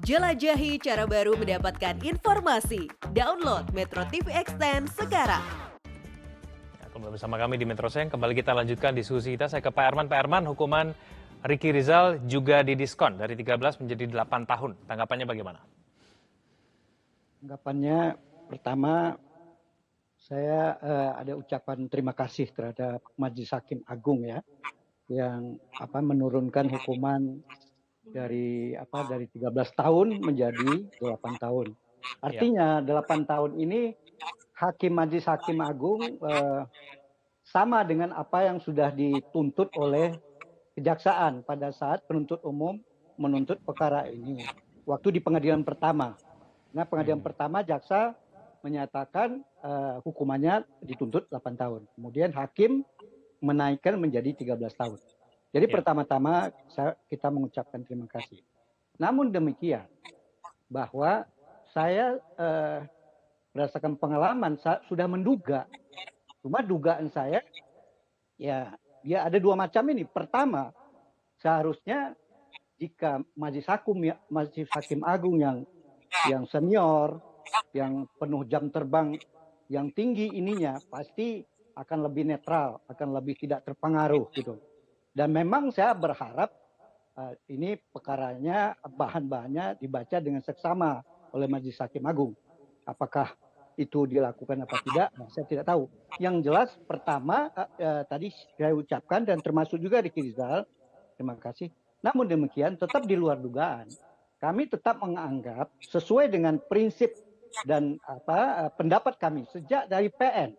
Jelajahi cara baru mendapatkan informasi. Download Metro TV Extend sekarang. Kembali bersama kami di Metro Seng, kembali kita lanjutkan diskusi kita. Saya ke Pak Herman. Pak Herman, hukuman Ricky Rizal juga didiskon dari 13 menjadi 8 tahun. Tanggapannya bagaimana? Tanggapannya pertama, saya ada ucapan terima kasih terhadap Majelis Hakim Agung ya, yang menurunkan hukuman dari 13 tahun menjadi 8 tahun. Artinya 8 tahun ini Majelis Hakim Agung sama dengan apa yang sudah dituntut oleh kejaksaan pada saat penuntut umum menuntut perkara ini. Waktu di pengadilan pertama. Nah, pengadilan pertama jaksa menyatakan hukumannya dituntut 8 tahun. Kemudian hakim menaikkan menjadi 13 tahun. Jadi pertama-tama kita mengucapkan terima kasih. Namun demikian, bahwa saya berdasarkan pengalaman sudah menduga. Cuma dugaan saya, ya ada dua macam ini. Pertama, seharusnya jika Majelis Hakim Agung yang senior, yang penuh jam terbang yang tinggi ininya, pasti akan lebih netral, akan lebih tidak terpengaruh gitu. Dan memang saya berharap ini perkaranya, bahan-bahannya dibaca dengan seksama oleh Majelis Hakim Agung. Apakah itu dilakukan apa tidak, saya tidak tahu. Yang jelas pertama tadi saya ucapkan dan termasuk juga Ricky Rizal, terima kasih. Namun demikian tetap di luar dugaan. Kami tetap menganggap sesuai dengan prinsip dan pendapat kami sejak dari PN.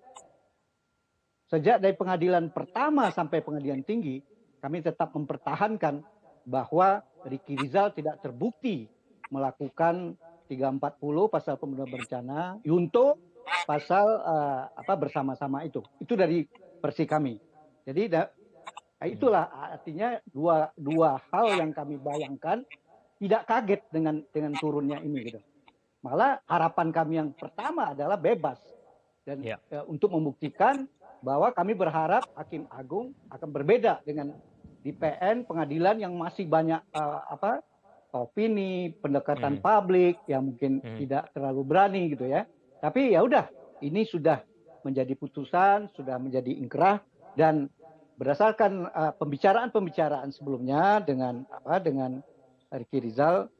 Sejak dari pengadilan pertama sampai pengadilan tinggi, kami tetap mempertahankan bahwa Ricky Rizal tidak terbukti melakukan 340 pasal pembunuhan berencana, Yunto pasal bersama-sama itu. Itu dari versi kami. Jadi itulah artinya dua hal yang kami bayangkan, tidak kaget dengan turunnya ini gitu. Malah harapan kami yang pertama adalah bebas dan untuk membuktikan bahwa kami berharap Hakim Agung akan berbeda dengan di PN pengadilan yang masih banyak opini, pendekatan publik yang mungkin tidak terlalu berani gitu ya. Tapi ya udah, ini sudah menjadi putusan, sudah menjadi inkrah, dan berdasarkan pembicaraan sebelumnya dengan Ricky Rizal,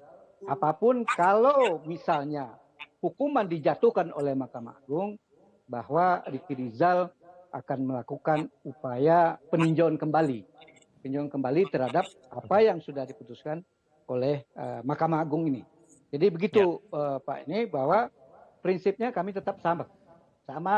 apapun kalau misalnya hukuman dijatuhkan oleh Mahkamah Agung, bahwa Ricky Rizal akan melakukan upaya peninjauan kembali terhadap apa yang sudah diputuskan oleh Mahkamah Agung ini. Jadi begitu Pak, ini bahwa prinsipnya kami tetap sama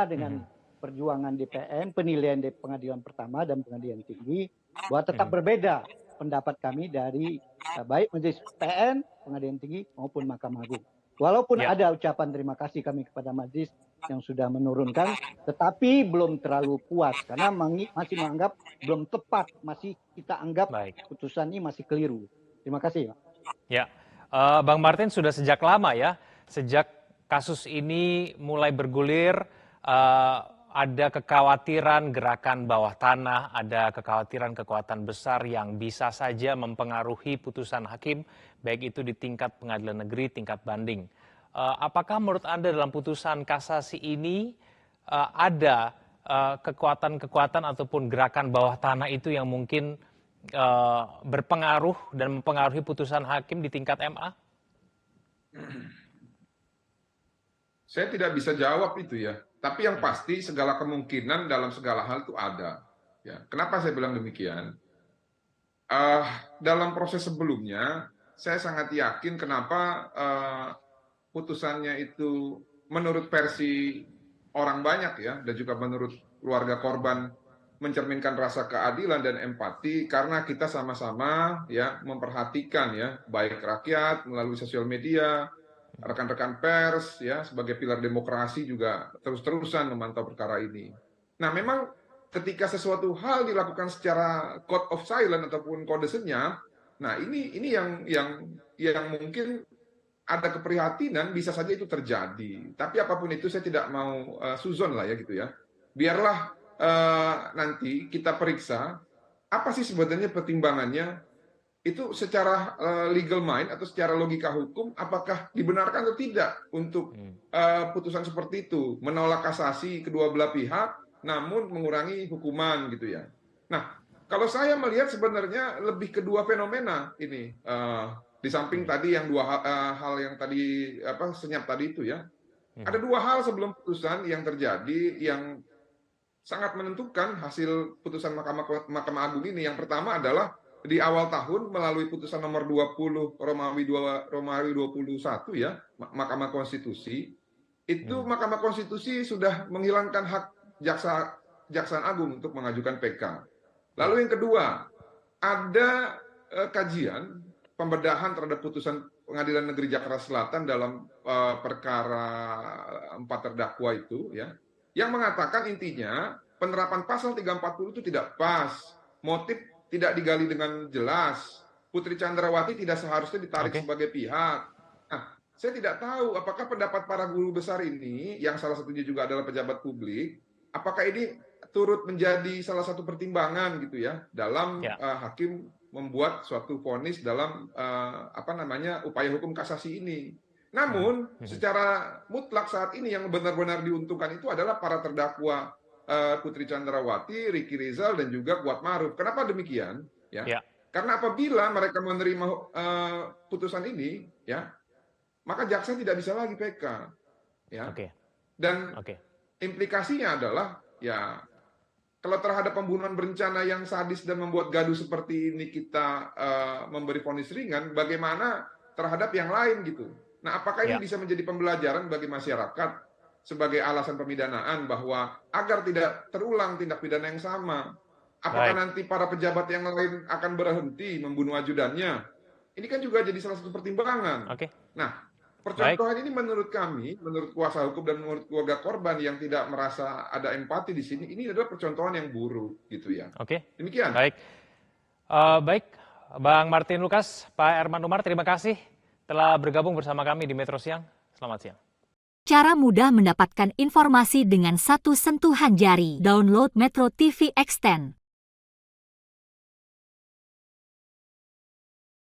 dengan perjuangan DPN, penilaian di pengadilan pertama dan pengadilan tinggi, bahwa tetap berbeda pendapat kami dari baik majelis PN, pengadilan tinggi maupun Mahkamah Agung. Walaupun ada ucapan terima kasih kami kepada majelis yang sudah menurunkan, tetapi belum terlalu puas karena masih menganggap belum tepat, masih kita anggap putusan ini masih keliru. Terima kasih, Pak. Ya, Bang Martin sudah sejak lama ya, sejak kasus ini mulai bergulir, ada kekhawatiran gerakan bawah tanah, ada kekhawatiran kekuatan besar yang bisa saja mempengaruhi putusan hakim, baik itu di tingkat pengadilan negeri, tingkat banding. Apakah menurut Anda dalam putusan kasasi ini ada kekuatan-kekuatan ataupun gerakan bawah tanah itu yang mungkin berpengaruh dan mempengaruhi putusan hakim di tingkat MA? Saya tidak bisa jawab itu ya. Tapi yang pasti segala kemungkinan dalam segala hal itu ada. Ya, kenapa saya bilang demikian? Dalam proses sebelumnya, saya sangat yakin kenapa putusannya itu menurut versi orang banyak ya, dan juga menurut keluarga korban mencerminkan rasa keadilan dan empati karena kita sama-sama ya memperhatikan ya baik rakyat melalui sosial media, rekan-rekan pers ya sebagai pilar demokrasi juga terus-terusan memantau perkara ini. Nah, memang ketika sesuatu hal dilakukan secara code of silence ataupun kode senyap, nah ini yang mungkin ada keprihatinan bisa saja itu terjadi. Tapi apapun itu saya tidak mau suzon lah ya gitu ya. Biarlah nanti kita periksa apa sih sebenarnya pertimbangannya itu secara legal mind atau secara logika hukum apakah dibenarkan atau tidak untuk putusan seperti itu, menolak kasasi kedua belah pihak namun mengurangi hukuman gitu ya. Nah, kalau saya melihat sebenarnya lebih kedua fenomena ini, di samping tadi yang dua hal yang tadi senyap tadi itu ya. Ada dua hal sebelum putusan yang terjadi yang sangat menentukan hasil putusan Mahkamah Agung ini. Yang pertama adalah di awal tahun melalui putusan nomor 20 Romawi 21 ya, Mahkamah Konstitusi, itu Mahkamah Konstitusi sudah menghilangkan hak Jaksa Agung untuk mengajukan PK. Lalu yang kedua, ada kajian pembedahan terhadap putusan Pengadilan Negeri Jakarta Selatan dalam perkara 4 terdakwa itu ya, yang mengatakan intinya penerapan pasal 340 itu tidak pas, motif tidak digali dengan jelas, Putri Chandrawati tidak seharusnya ditarik sebagai pihak. Nah, saya tidak tahu apakah pendapat para guru besar ini, yang salah satunya juga adalah pejabat publik, apakah ini turut menjadi salah satu pertimbangan gitu ya dalam hakim membuat suatu vonis dalam upaya hukum kasasi ini. Namun secara mutlak saat ini yang benar-benar diuntungkan itu adalah para terdakwa Putri Chandrawati, Ricky Rizal dan juga Kuatmaruf. Kenapa demikian? Ya. Karena apabila mereka menerima putusan ini, ya, maka jaksa tidak bisa lagi PK. Ya. Dan implikasinya adalah ya, kalau terhadap pembunuhan berencana yang sadis dan membuat gaduh seperti ini kita memberi vonis ringan, bagaimana terhadap yang lain gitu? Nah, apakah ini bisa menjadi pembelajaran bagi masyarakat sebagai alasan pemidanaan bahwa agar tidak terulang tindak pidana yang sama? Apakah nanti para pejabat yang lain akan berhenti membunuh ajudannya? Ini kan juga jadi salah satu pertimbangan. Nah, percontohan ini menurut kami, menurut kuasa hukum dan menurut keluarga korban yang tidak merasa ada empati di sini, ini adalah percontohan yang buruk gitu ya. Demikian. Baik, Bang Martin Lukas, Pak Herman Umar, terima kasih telah bergabung bersama kami di Metro Siang. Selamat siang. Cara mudah mendapatkan informasi dengan satu sentuhan jari. Download Metro TV Extend.